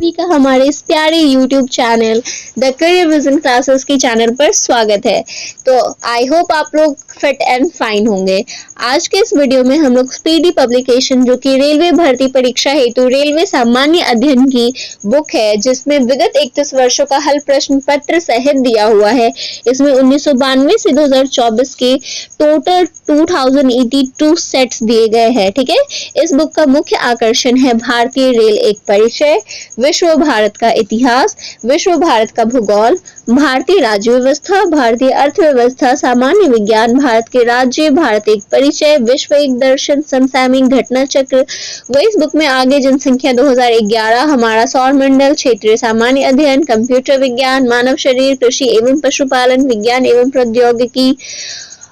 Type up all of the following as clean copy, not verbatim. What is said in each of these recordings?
सभी का हमारे इस प्यारे YouTube channel the career vision classes की चैनल पर स्वागत है। तो आई होप आप लोग फिट एंड फाइन होंगे। आज के इस वीडियो में हम लोग स्पीडी पब्लिकेशन जो कि रेलवे भर्ती परीक्षा हेतु रेलवे सामान्य अध्ययन की बुक है, जिसमें विगत 31 वर्षों का हल प्रश्न पत्र सहित दिया हुआ है। इसमें 1992 से 2024 के टोटल 2082 सेट्स दिए गए हैं। ठीक है, इस बुक का मुख्य आकर्षण है भारतीय रेल एक परिचय, विश्व भारत का इतिहास, विश्व भारत का भूगोल, भारतीय राज्य व्यवस्था, भारतीय अर्थव्यवस्था, सामान्य विज्ञान, भारत के राज्य, भारत एक परिचय, विश्व एक दर्शन, समसामयिक घटना चक्र। वही इस बुक में आगे जनसंख्या 2011, हमारा सौर मंडल, क्षेत्रीय सामान्य अध्ययन, कंप्यूटर विज्ञान, मानव शरीर, कृषि एवं पशुपालन, विज्ञान एवं प्रौद्योगिकी।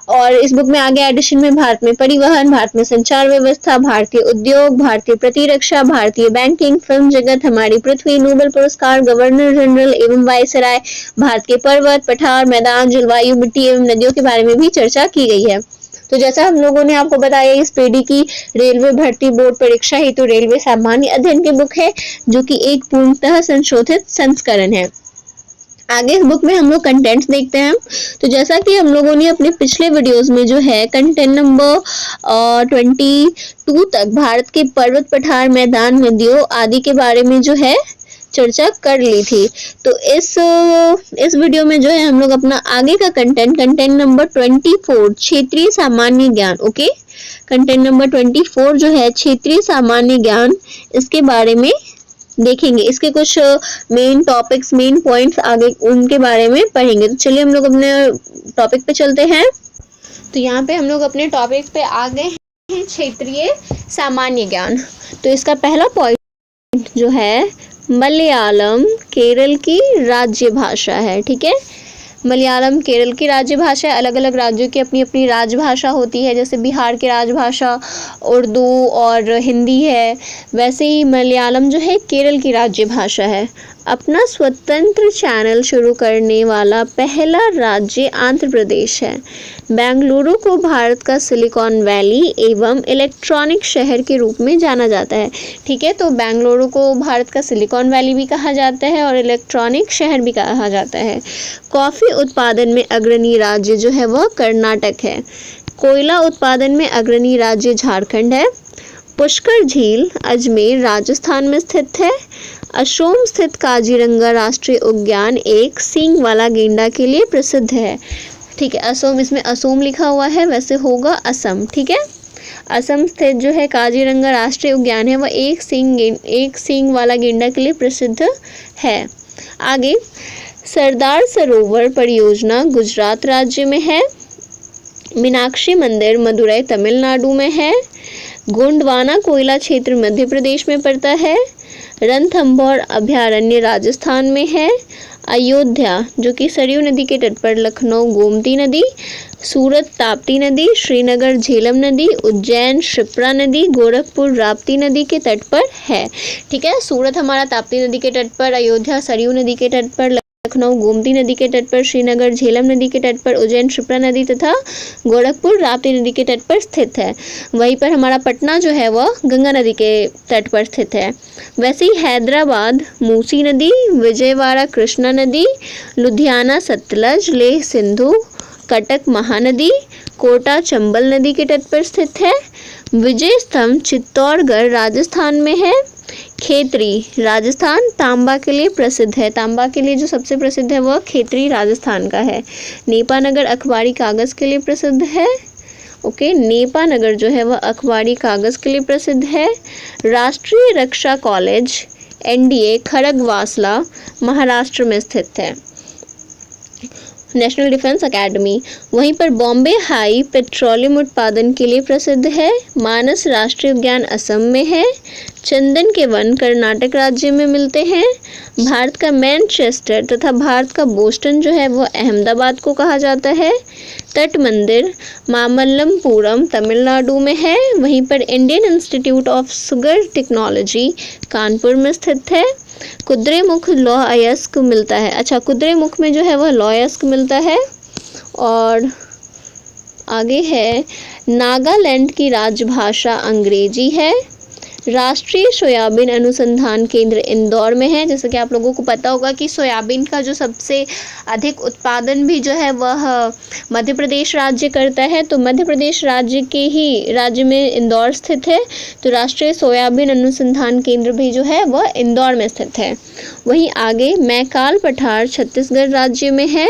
और इस बुक में आगे एडिशन में भारत में परिवहन, भारत में संचार व्यवस्था, भारतीय उद्योग, भारतीय प्रतिरक्षा, भारतीय बैंकिंग, फिल्म जगत, हमारी पृथ्वी, नोबेल पुरस्कार, गवर्नर जनरल एवं वायसराय, भारत के पर्वत, पठार, मैदान, जलवायु, मिट्टी एवं नदियों के बारे में भी चर्चा की गई है। तो जैसा हम लोगों ने आपको बताया, इस पीडी की रेलवे भर्ती बोर्ड परीक्षा हेतु रेलवे सामान्य अध्ययन की बुक है, जो कि एक पूर्णतः संशोधित संस्करण है। आगे इस बुक में हम लोग कंटेंट्स देखते हैं। तो जैसा कि हम लोगों ने अपने पिछले वीडियोस में जो है कंटेंट नंबर 22 तक भारत के पर्वत, पठार, मैदान, नदियों आदि के बारे में जो है चर्चा कर ली थी। तो इस वीडियो में जो है हम लोग अपना आगे का कंटेंट नंबर 24 क्षेत्रीय सामान्य ज्ञान, ओके, कंटेंट नंबर 24 जो है क्षेत्रीय सामान्य ज्ञान, इसके बारे में देखेंगे। इसके कुछ मेन टॉपिक्स, मेन पॉइंट्स आगे उनके बारे में पढ़ेंगे। तो चलिए हम लोग अपने टॉपिक पे चलते हैं। तो यहाँ पे हम लोग अपने टॉपिक पे आ गए हैं, क्षेत्रीय सामान्य ज्ञान। तो इसका पहला पॉइंट जो है मलयालम केरल की राज्य भाषा है। ठीक है, मलयालम केरल की राज्य भाषा है। अलग अलग राज्यों की अपनी अपनी राजभाषा होती है, जैसे बिहार की राजभाषा उर्दू और हिंदी है, वैसे ही मलयालम जो है केरल की राज्य भाषा है। अपना स्वतंत्र चैनल शुरू करने वाला पहला राज्य आंध्र प्रदेश है। बेंगलुरु को भारत का सिलिकॉन वैली एवं इलेक्ट्रॉनिक शहर के रूप में जाना जाता है। ठीक है, तो बेंगलुरु को भारत का सिलिकॉन वैली भी कहा जाता है और इलेक्ट्रॉनिक शहर भी कहा जाता है। कॉफी उत्पादन में अग्रणी राज्य जो है वह कर्नाटक है। कोयला उत्पादन में अग्रणी राज्य झारखंड है। पुष्कर झील अजमेर राजस्थान में स्थित है। असोम स्थित काजीरंगा राष्ट्रीय उद्यान एक सींग वाला गेंडा के लिए प्रसिद्ध है। ठीक है, असोम, इसमें असोम लिखा हुआ है, वैसे होगा असम। ठीक है, असम स्थित जो है काजीरंगा राष्ट्रीय उद्यान है वह एक सींग वाला गेंडा के लिए प्रसिद्ध है। आगे सरदार सरोवर परियोजना गुजरात राज्य में है। मीनाक्षी मंदिर मदुरई तमिलनाडु में है। गोंडवाना कोयला क्षेत्र मध्य प्रदेश में पड़ता है। रणथंभौर अभयारण्य राजस्थान में है। अयोध्या जो कि सरयू नदी के तट पर, लखनऊ गोमती नदी, सूरत ताप्ती नदी, श्रीनगर झेलम नदी, उज्जैन शिप्रा नदी, गोरखपुर राप्ती नदी के तट पर है। ठीक है, सूरत हमारा ताप्ती नदी के तट पर, अयोध्या सरयू नदी के तट पर, लखनऊ गोमती नदी के तट पर, श्रीनगर झेलम नदी के तट पर, उज्जैन शिप्रा नदी तथा गोरखपुर राप्ती नदी के तट पर स्थित है। वहीं पर हमारा पटना जो है वह गंगा नदी के तट पर स्थित है। वैसे ही हैदराबाद मूसी नदी, विजयवाड़ा कृष्णा नदी, लुधियाना सतलज, लेह सिंधु, कटक महानदी, कोटा चंबल नदी के तट पर स्थित है। विजय स्तंभ चित्तौड़गढ़ राजस्थान में है। खेतरी राजस्थान तांबा के लिए प्रसिद्ध है। तांबा के लिए जो सबसे प्रसिद्ध है वह खेतरी राजस्थान का है। नेपानगर अखबारी कागज के लिए प्रसिद्ध है। ओके, नेपानगर जो है वह अखबारी कागज के लिए प्रसिद्ध है। राष्ट्रीय रक्षा कॉलेज NDA खड़गवासला महाराष्ट्र में स्थित है। नेशनल डिफेंस एकेडमी, वहीं पर बॉम्बे हाई पेट्रोलियम उत्पादन के लिए प्रसिद्ध है। मानस राष्ट्रीय उद्यान असम में है। चंदन के वन कर्नाटक राज्य में मिलते हैं। भारत का मैनचेस्टर तथा भारत का बोस्टन जो है वह अहमदाबाद को कहा जाता है। तट मंदिर मामल्लपुरम तमिलनाडु में है। वहीं पर Indian institute of sugar technology Kanpur में स्थित है। कुद्रेमुख लौह अयस्क मिलता है। अच्छा, कुद्रेमुख में जो है वह लौह अयस्क मिलता है। और आगे है नागालैंड की राजभाषा अंग्रेजी है। राष्ट्रीय सोयाबीन अनुसंधान केंद्र इंदौर में है। जैसे कि आप लोगों को पता होगा कि सोयाबीन का जो सबसे अधिक उत्पादन भी जो है वह मध्य प्रदेश राज्य करता है, तो मध्य प्रदेश राज्य में इंदौर स्थित है। तो राष्ट्रीय सोयाबीन अनुसंधान केंद्र भी जो है वह इंदौर में स्थित है। वहीं आगे मैकाल पठार छत्तीसगढ़ राज्य में है,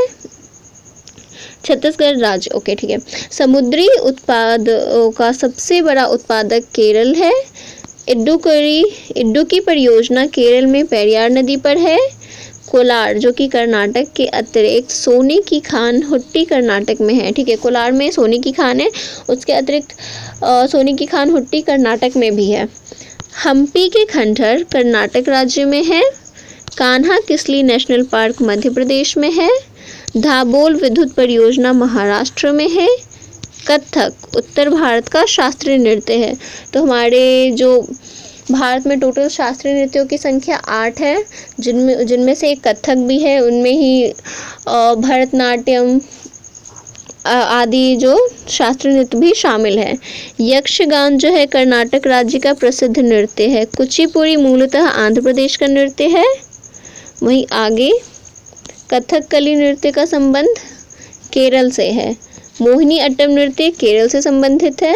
छत्तीसगढ़ राज्य, ओके ठीक है। समुद्री उत्पाद का सबसे बड़ा उत्पादक केरल है। इडुक्की परियोजना केरल में पेरियार नदी पर है। कोलार जो कि कर्नाटक के अतिरिक्त सोने की खान हुट्टी कर्नाटक में है, ठीक है। कोलार में सोने की खान है, उसके अतिरिक्त सोने की खान हुट्टी कर्नाटक में भी है। हम्पी के खंडहर कर्नाटक राज्य में है। कान्हा किसली नेशनल पार्क मध्य प्रदेश में है। धाबोल विद्युत परियोजना महाराष्ट्र में है। कथक उत्तर भारत का शास्त्रीय नृत्य है। तो हमारे जो भारत में टोटल शास्त्रीय नृत्यों की संख्या 8 है, जिनमें से एक कथक भी है। उनमें ही भरतनाट्यम आदि जो शास्त्रीय नृत्य भी शामिल है। यक्षगान जो है कर्नाटक राज्य का प्रसिद्ध नृत्य है। कुचिपुड़ी मूलतः आंध्र प्रदेश का नृत्य है। वहीं आगे कथकली नृत्य का संबंध केरल से है। मोहिनी अट्टम नृत्य केरल से संबंधित है।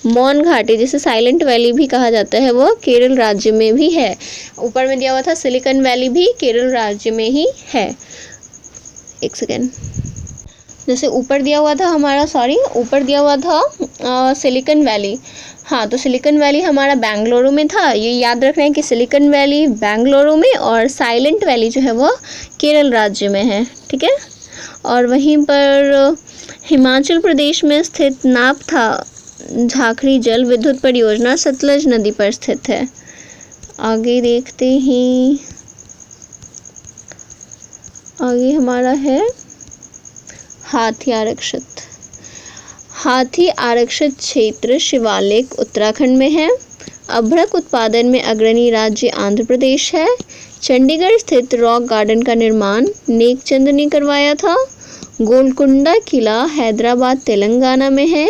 मौन घाटी जिसे साइलेंट वैली भी कहा जाता है वह केरल राज्य में भी है। ऊपर में दिया हुआ था सिलिकन वैली भी केरल राज्य में ही है। एक सेकेंड, जैसे ऊपर दिया हुआ था सिलिकन वैली, हाँ तो सिलिकन वैली हमारा बेंगलुरु में था। ये याद रखना है कि सिलिकन वैली बेंगलुरु में और साइलेंट वैली जो है वह केरल राज्य में है, ठीक है। और वहीं पर हिमाचल प्रदेश में स्थित नापथा झाखड़ी जल विद्युत परियोजना सतलज नदी पर स्थित है। आगे देखते हैं, आगे हमारा है हाथी आरक्षित क्षेत्र शिवालिक उत्तराखंड में है। अभ्रक उत्पादन में अग्रणी राज्य आंध्र प्रदेश है। चंडीगढ़ स्थित रॉक गार्डन का निर्माण नेकचंद ने करवाया था। गोलकुंडा किला हैदराबाद तेलंगाना में है।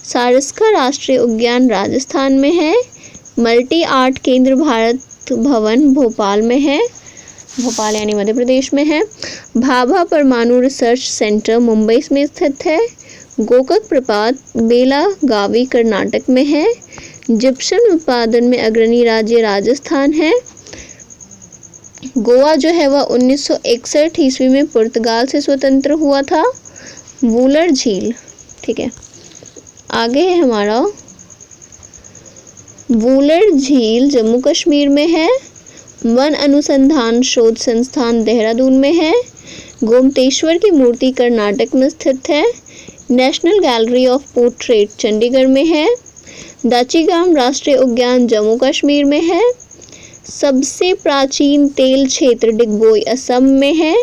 सारस्वत राष्ट्रीय उद्यान राजस्थान में है। मल्टी आर्ट केंद्र भारत भवन भोपाल में है, भोपाल यानी मध्य प्रदेश में है। भाभा परमाणु रिसर्च सेंटर मुंबई में स्थित है। गोकक प्रपात बेलागावी कर्नाटक में है। जिप्सम उत्पादन में अग्रणी राज्य राजस्थान है। गोवा जो है वह 1961 ईस्वी में पुर्तगाल से स्वतंत्र हुआ था। वूलर झील, ठीक है। आगे है हमारा वूलर झील जम्मू कश्मीर में है। वन अनुसंधान शोध संस्थान देहरादून में है। गोमतेश्वर की मूर्ति कर्नाटक में स्थित है। National gallery of portrait Chandigarh में है। दाचीगाम राष्ट्रीय उद्यान जम्मू कश्मीर में है। सबसे प्राचीन तेल क्षेत्र डिगबोई असम में है।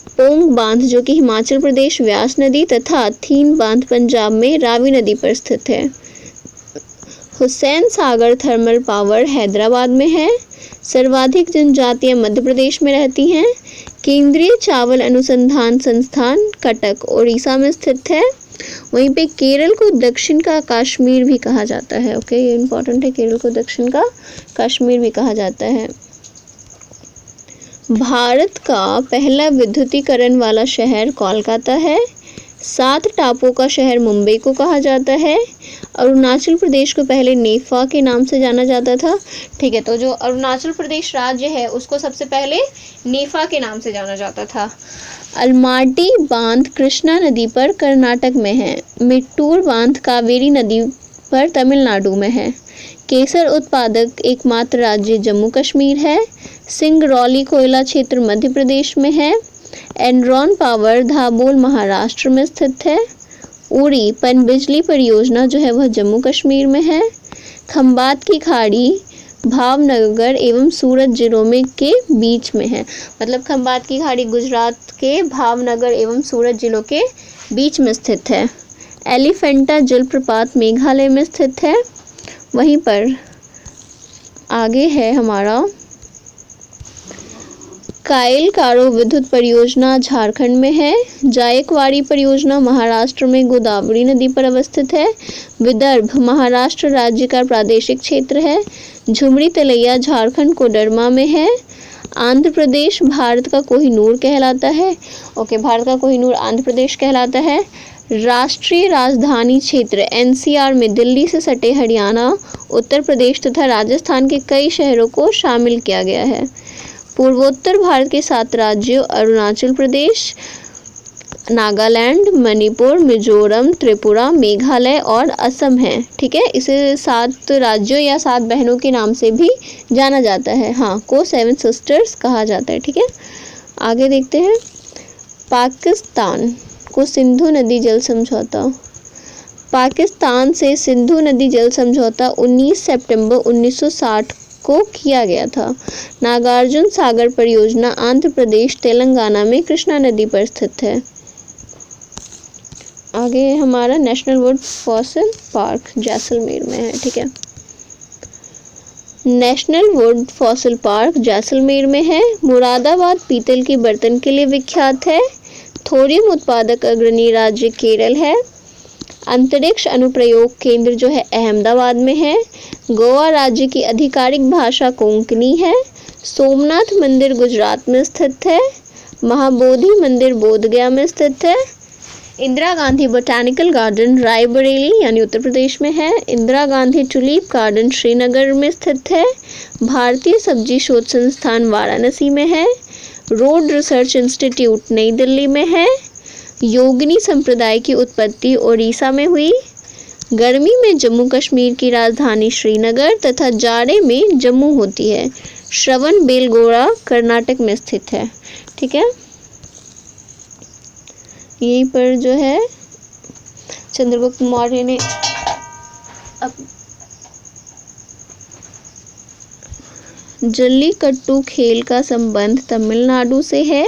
पोंग बांध जो कि हिमाचल प्रदेश व्यास नदी तथा थीन बांध पंजाब में रावी नदी पर स्थित है। हुसैन सागर थर्मल पावर हैदराबाद में है। सर्वाधिक जनजातियां मध्य प्रदेश में रहती हैं। केंद्रीय चावल अनुसंधान संस्थान कटक ओडिशा में स्थित है। वहीं पे केरल को दक्षिण का कश्मीर भी कहा जाता है। ओके, ये इम्पोर्टेंट है, केरल को दक्षिण का कश्मीर भी कहा जाता है। भारत का पहला विद्युतीकरण वाला शहर कोलकाता है। 7 टापुओं का शहर मुंबई को कहा जाता है। अरुणाचल प्रदेश को पहले नेफा के नाम से जाना जाता था, ठीक है। तो जो अरुणाचल प्रदेश राज्य है उसको सबसे पहले नेफा के नाम से जाना जाता था। अलमाटी बांध कृष्णा नदी पर कर्नाटक में है। मिट्टूर बांध कावेरी नदी पर तमिलनाडु में है। केसर उत्पादक एकमात्र राज्य जम्मू कश्मीर है। सिंगरौली कोयला क्षेत्र मध्य प्रदेश में है। एनरॉन पावर धाबोल महाराष्ट्र में स्थित है। उड़ी पनबिजली परियोजना जो है वह जम्मू कश्मीर में है। खंबात की खाड़ी भावनगर एवं सूरत जिलों में के बीच में है। मतलब खंबात की खाड़ी गुजरात के भावनगर एवं सूरत जिलों के बीच में स्थित है। एलिफेंटा जलप्रपात मेघालय में स्थित है। वहीं पर आगे है हमारा कायल कारो विद्युत परियोजना झारखंड में है। जायकवाड़ी परियोजना महाराष्ट्र में गोदावरी नदी पर अवस्थित है। विदर्भ महाराष्ट्र राज्य का प्रादेशिक क्षेत्र है। झुमरी तलैया झारखंड कोडरमा में है। आंध्र प्रदेश भारत का कोहिनूर कहलाता है। ओके, भारत का कोहिनूर आंध्र प्रदेश कहलाता है। राष्ट्रीय राजधानी क्षेत्र एनसीआर में दिल्ली से सटे हरियाणा, उत्तर प्रदेश तथा राजस्थान के कई शहरों को शामिल किया गया है। पूर्वोत्तर भारत के 7 राज्यों अरुणाचल प्रदेश, नागालैंड, मणिपुर, मिजोरम, त्रिपुरा, मेघालय और असम है। ठीक है, इसे 7 राज्यों या 7 बहनों के नाम से भी जाना जाता है। हाँ, को 7 सिस्टर्स कहा जाता है। ठीक है, आगे देखते हैं। पाकिस्तान को सिंधु नदी जल समझौता। पाकिस्तान से सिंधु नदी जल समझौता 19 सितंबर 1960 को किया गया था। नागार्जुन सागर परियोजना आंध्र प्रदेश तेलंगाना में कृष्णा नदी पर स्थित है। आगे हमारा national would fossil park Jaisalmer में है। ठीक है, national would fossil park Jaisalmer में है। मुरादाबाद पीतल के बर्तन के लिए विख्यात है। थोरियम उत्पादक अग्रणी राज्य केरल है। अंतरिक्ष अनुप्रयोग केंद्र जो है अहमदाबाद में है। गोवा राज्य की आधिकारिक भाषा कोंकणी है। सोमनाथ मंदिर गुजरात में स्थित है। महाबोधि मंदिर बोधगया में स्थित है। इंदिरा गांधी बोटैनिकल गार्डन रायबरेली यानी उत्तर प्रदेश में है। इंदिरा गांधी टुलिप गार्डन श्रीनगर में स्थित है। भारतीय सब्जी शोध संस्थान वाराणसी में है। रोड रिसर्च इंस्टीट्यूट नई दिल्ली में है। योगिनी संप्रदाय की उत्पत्ति ओडिशा में हुई। गर्मी में जम्मू कश्मीर की राजधानी श्रीनगर तथा जाड़े में जम्मू होती है। श्रवण बेलगोड़ा कर्नाटक में स्थित है। ठीक है, यहीं पर जो है चंद्रगुप्त मौर्य ने जल्लीकट्टू खेल का संबंध तमिलनाडु से है।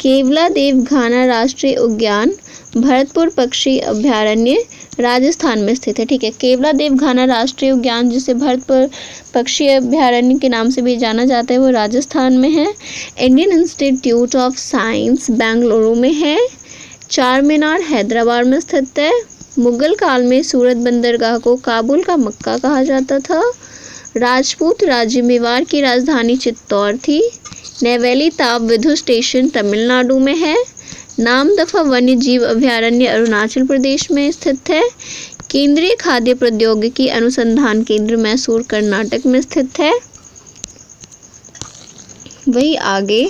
केवलादेव घाना राष्ट्रीय उद्यान भरतपुर पक्षी अभयारण्य राजस्थान में स्थित है। ठीक है, केवलादेव घाना राष्ट्रीय उद्यान जिसे भरतपुर पक्षी अभयारण्य के नाम से भी जाना जाता है वो राजस्थान में है। Indian institute of science Bengaluru में है। चार मीनार हैदराबाद में स्थित है। मुगल काल में सूरत बंदरगाह को काबुल का मक्का कहा जाता था। राजपूत राज्य मेवाड़ की राजधानी चित्तौड़ थी। नेवेली ताप विद्युत स्टेशन तमिलनाडु में है। नामदफा वन्य जीव अभयारण्य अरुणाचल प्रदेश में स्थित है। केंद्रीय खाद्य प्रौद्योगिकी अनुसंधान केंद्र मैसूर कर्नाटक में स्थित है। वही आगे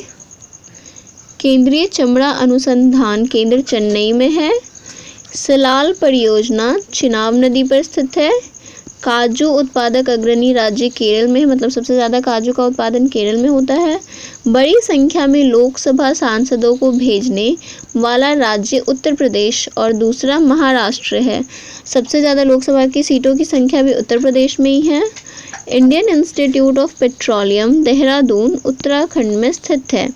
केंद्रीय चमड़ा अनुसंधान केंद्र चेन्नई में है। सलाल परियोजना चिनाब नदी पर स्थित है। काजू उत्पादक अग्रणी राज्य केरल में, मतलब सबसे ज़्यादा काजू का उत्पादन केरल में होता है। बड़ी संख्या में लोकसभा सांसदों को भेजने वाला राज्य उत्तर प्रदेश और दूसरा महाराष्ट्र है। सबसे ज़्यादा लोकसभा की सीटों की संख्या भी उत्तर प्रदेश में ही है। Indian institute of petroleum Dehradun Uttarakhand में स्थित है।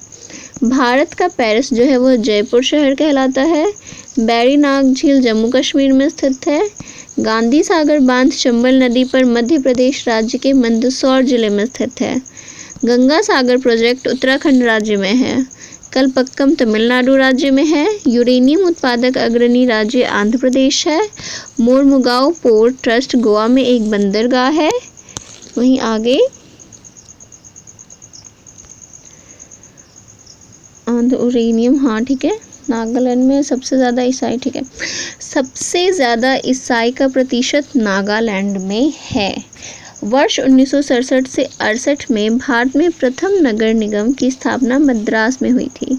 भारत का पेरिस जो है वो जयपुर शहर कहलाता है। बैरीनाग झील जम्मू कश्मीर में स्थित है। गांधी सागर बांध चंबल नदी पर मध्य प्रदेश राज्य के मंदसौर जिले में स्थित है। गंगा सागर प्रोजेक्ट उत्तराखंड राज्य में है। कलपक्कम तमिलनाडु राज्य में है। यूरेनियम उत्पादक अग्रणी राज्य आंध्र प्रदेश है। मोरमुगांव पोर्ट ट्रस्ट गोवा में एक बंदरगाह है। वहीं आगे यूरेनियम, हाँ ठीक है, नागालैंड में सबसे ज़्यादा ईसाई। ठीक है, सबसे ज़्यादा ईसाई का प्रतिशत नागालैंड में है। वर्ष 1967 से 68 में भारत में प्रथम नगर निगम की स्थापना मद्रास में हुई थी।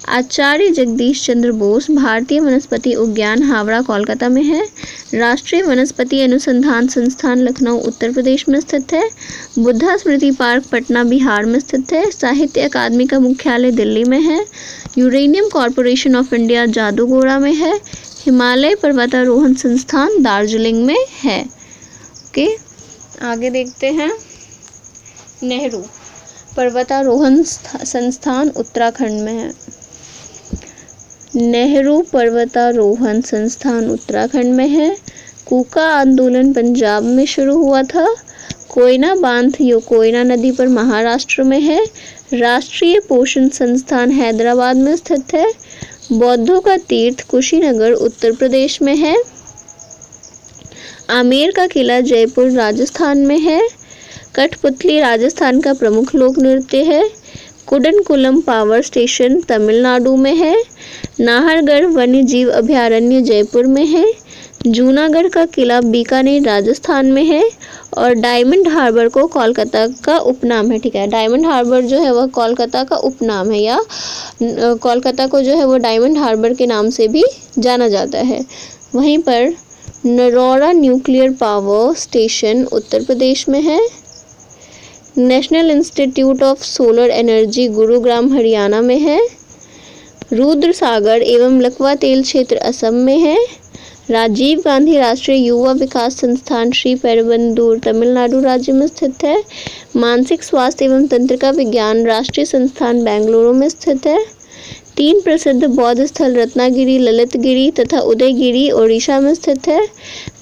आचार्य जगदीश चंद्र बोस भारतीय वनस्पति उद्यान हावड़ा कोलकाता में है। राष्ट्रीय वनस्पति अनुसंधान संस्थान लखनऊ उत्तर प्रदेश में स्थित है। बुद्धा स्मृति पार्क पटना बिहार में स्थित है। साहित्य अकादमी का मुख्यालय दिल्ली में है। Uranium corporation of India Jaduguda में है। हिमालय पर्वतारोहण संस्थान दार्जिलिंग में है। ओके, आगे देखते हैं। नेहरू पर्वतारोहण संस्थान उत्तराखंड में है। नेहरू पर्वतारोहण संस्थान उत्तराखंड में है। कूका आंदोलन पंजाब में शुरू हुआ था। कोयना बांध यो कोयना नदी पर महाराष्ट्र में है। राष्ट्रीय पोषण संस्थान हैदराबाद में स्थित है। बौद्धों का तीर्थ कुशीनगर उत्तर प्रदेश में है। आमेर का किला जयपुर राजस्थान में है। कठपुतली राजस्थान का प्रमुख लोक नृत्य है। कुडनकुलम पावर स्टेशन तमिलनाडु में है। नाहरगढ़ वन्य जीव अभयारण्य जयपुर में है। जूनागढ़ का किला बीकानेर राजस्थान में है। और डायमंड हार्बर को कोलकाता का उपनाम है। ठीक है, डायमंड हार्बर जो है वह कोलकाता का उपनाम है, या कोलकाता को जो है वो डायमंड हार्बर के नाम से भी जाना जाता है। वहीं पर Narora nuclear power station Uttar Pradesh में है। National institute of solar energy Gurugram Haryana में है। रुद्र सागर एवं लकवा तेल क्षेत्र असम में है। राजीव गांधी राष्ट्रीय युवा विकास संस्थान श्री पेरुंबदूर तमिलनाडु राज्य में स्थित है। मानसिक स्वास्थ्य एवं तंत्रिका विज्ञान राष्ट्रीय संस्थान बेंगलुरु में स्थित है। 3 प्रसिद्ध बौद्ध स्थल रत्नागिरी, ललितगिरी तथा उदयगिरी ओडिशा में स्थित है।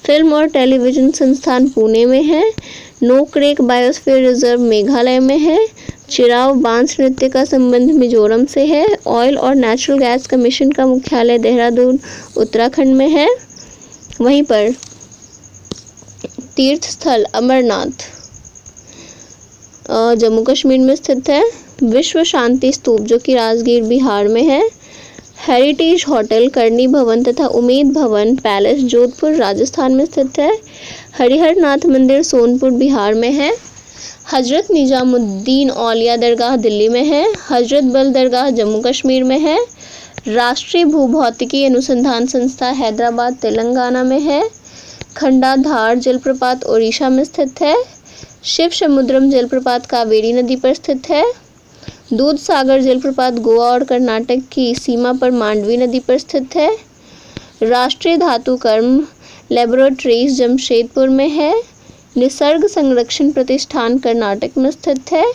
फिल्म और टेलीविजन संस्थान पुणे में है। नोकरेक बायोस्फीयर रिजर्व मेघालय में है। चिराव बांस नृत्य का संबंध मिजोरम से है। ऑयल और नेचुरल गैस कमीशन का मुख्यालय देहरादून उत्तराखंड में है। वहीं पर तीर्थ स्थल अमरनाथ जम्मू कश्मीर में स्थित है। विश्व शांति स्तूप जो कि राजगीर बिहार में है। हेरिटेज होटल करनी भवन तथा उमेद भवन पैलेस जोधपुर राजस्थान में स्थित है। हरिहर नाथ मंदिर सोनपुर बिहार में है। हजरत निजामुद्दीन औलिया दरगाह दिल्ली में है। हजरत बल दरगाह जम्मू कश्मीर में है। राष्ट्रीय भूभौतिकी अनुसंधान संस्था हैदराबाद तेलंगाना में है। खंडाधार जलप्रपात ओडिशा में स्थित है। शिव समुद्रम जलप्रपात कावेरी नदी पर स्थित है। दूध सागर जलप्रपात गोवा और कर्नाटक की सीमा पर मांडवी नदी पर स्थित है। राष्ट्रीय धातु कर्म लेबोरेटरीज जमशेदपुर में है। निसर्ग संरक्षण प्रतिष्ठान कर्नाटक में स्थित है।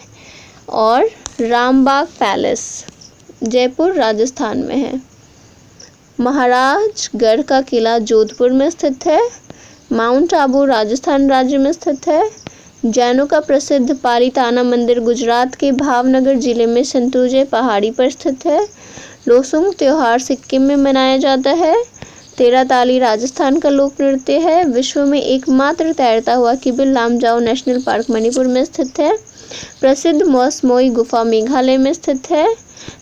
और रामबाग पैलेस जयपुर राजस्थान में है। महाराजगढ़ का किला जोधपुर में स्थित है। माउंट आबू राजस्थान राज्य में स्थित है। जैनों का प्रसिद्ध पालिताना मंदिर गुजरात के भावनगर जिले में शंतुजे पहाड़ी पर स्थित है। लोसुंग त्योहार सिक्किम में मनाया जाता है। तेरा ताली राजस्थान का लोक नृत्य है। विश्व में एकमात्र तैरता हुआ किबिल लामजाओ नेशनल पार्क मणिपुर में स्थित है। प्रसिद्ध मौसमोई गुफा मेघालय में स्थित है।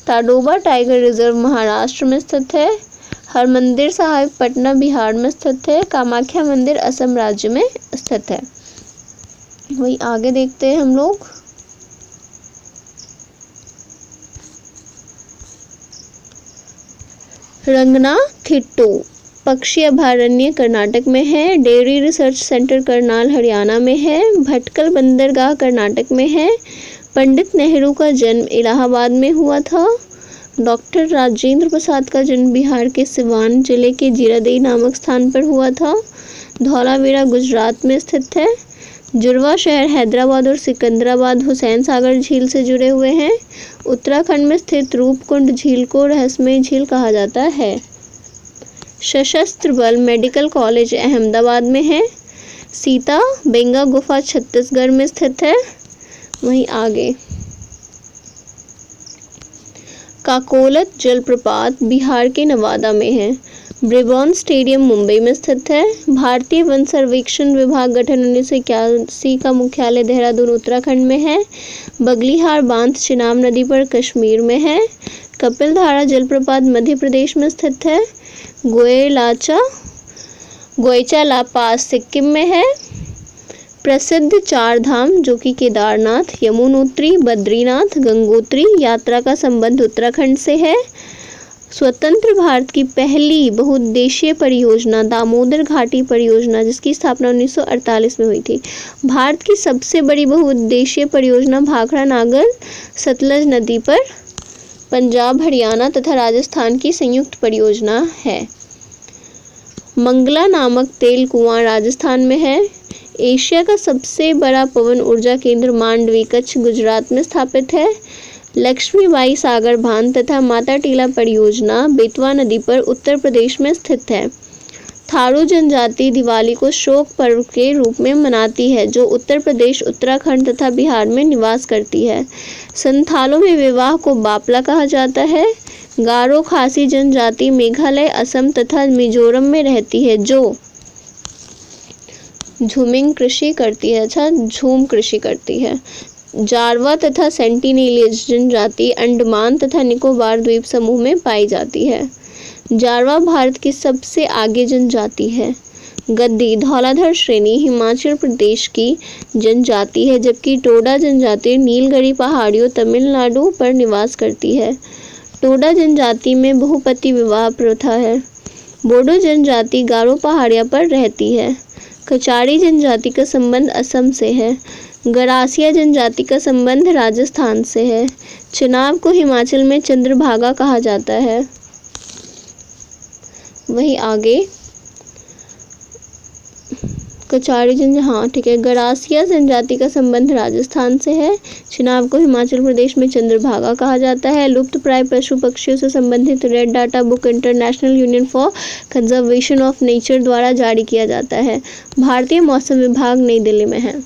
ताडोबा टाइगर रिजर्व महाराष्ट्र में स्थित है। हरमंदिर साहिब पटना बिहार में स्थित है। कामाख्या मंदिर असम राज्य में स्थित है। वही आगे देखते हैं हम लोग। रंगनाथिट्टू पक्षी अभयारण्य कर्नाटक में है। Dairy research centre Karnal Haryana में है। भटकल बंदरगाह कर्नाटक में है। पंडित नेहरू का जन्म इलाहाबाद में हुआ था। डॉक्टर राजेंद्र प्रसाद का जन्म बिहार के सिवान जिले के जीरादेई नामक स्थान पर हुआ था। धौलावीरा गुजरात में स्थित है। जुड़वा शहर हैदराबाद और सिकंदराबाद हुसैन सागर झील से जुड़े हुए हैं। उत्तराखंड में स्थित रूपकुंड झील को रहस्यमय झील कहा जाता है। सशस्त्र बल मेडिकल कॉलेज अहमदाबाद में है। सीता बेंगा गुफा छत्तीसगढ़ में स्थित है। वहीं आगे काकोलत जलप्रपात बिहार के नवादा में है। ब्रिबॉन स्टेडियम मुंबई में स्थित है। भारतीय वन सर्वेक्षण विभाग गठन 1981 का मुख्यालय देहरादून उत्तराखंड में है। बगलीहार बांध चिनाब नदी पर कश्मीर में है। कपिलधारा जलप्रपात मध्य प्रदेश में स्थित है। गोयचा ला पास सिक्किम में है। प्रसिद्ध 4 धाम जो कि केदारनाथ, यमुनोत्री, बद्रीनाथ, गंगोत्री यात्रा का संबंध उत्तराखंड से है। स्वतंत्र भारत की पहली बहुउद्देशीय परियोजना दामोदर घाटी परियोजना जिसकी स्थापना 1948 में हुई थी। भारत की सबसे बड़ी बहुउद्देशीय परियोजना भाखड़ा नागर सतलज नदी पर पंजाब, हरियाणा तथा राजस्थान की संयुक्त परियोजना है। मंगला नामक तेल कुआं राजस्थान में है। एशिया का सबसे बड़ा पवन ऊर्जा केंद्र मांडवी कच्छ गुजरात में स्थापित है। लक्ष्मीबाई सागर बांध तथा माता टीला परियोजना बेतवा नदी पर उत्तर प्रदेश में स्थित है। थारू जनजाति दिवाली को शोक पर्व के रूप में मनाती है जो उत्तर प्रदेश, उत्तराखंड तथा बिहार में निवास करती है। संथालों में विवाह को बापला कहा जाता है। गारो खासी जनजाति मेघालय, असम तथा मिजोरम में रहती है जो झूमिंग कृषि करती है। अच्छा, झूम कृषि करती है। जारवा तथा सेंटिनेलीज जनजाति अंडमान तथा निकोबार द्वीप समूह में पाई जाती है। जारवा भारत की सबसे आगे जनजाति है। गद्दी धौलाधर श्रेणी हिमाचल प्रदेश की जनजाति है, जबकि टोडा जनजाति नीलगिरी पहाड़ियों तमिलनाडु पर निवास करती है। टोडा जनजाति में बहुपति विवाह प्रथा है। बोडो जनजाति गारो पहाड़ियों पर रहती है। कचारी जनजाति का संबंध असम से है। गरासिया जनजाति का संबंध राजस्थान से है। चुनाव को हिमाचल में चंद्रभागा कहा जाता है। वही आगे कचारी हाँ ठीक है। गरासिया जनजाति का संबंध राजस्थान से है। चुनाव को हिमाचल प्रदेश में चंद्रभागा कहा जाता है। लुप्त प्राय पशु पक्षियों से संबंधित red data book international union for conservation of nature द्वारा जारी किया जाता है। भारतीय मौसम विभाग नई दिल्ली में है।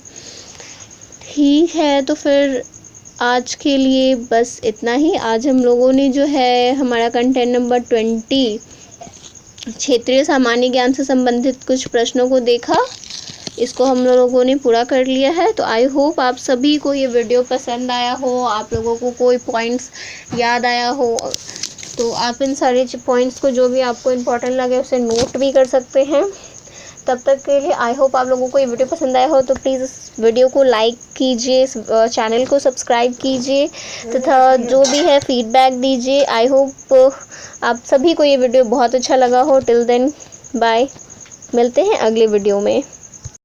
ठीक है, तो फिर आज के लिए बस इतना ही। आज हम लोगों ने जो है हमारा कंटेंट नंबर 20 क्षेत्रीय सामान्य ज्ञान से संबंधित कुछ प्रश्नों को देखा। इसको हम लोगों ने पूरा कर लिया है। तो आई होप आप सभी को ये वीडियो पसंद आया हो, आप लोगों को कोई पॉइंट्स याद आया हो, तो आप इन सारे पॉइंट्स को जो भी आपको इम्पोर्टेंट लगे उसे नोट भी कर सकते हैं। तब तक के लिए आई होप आप लोगों को ये वीडियो पसंद आया हो, तो प्लीज़ इस वीडियो को लाइक कीजिए, चैनल को सब्सक्राइब कीजिए तथा जो भी है फीडबैक दीजिए। आई होप आप सभी को ये वीडियो बहुत अच्छा लगा हो। टिल देन बाय, मिलते हैं अगले वीडियो में।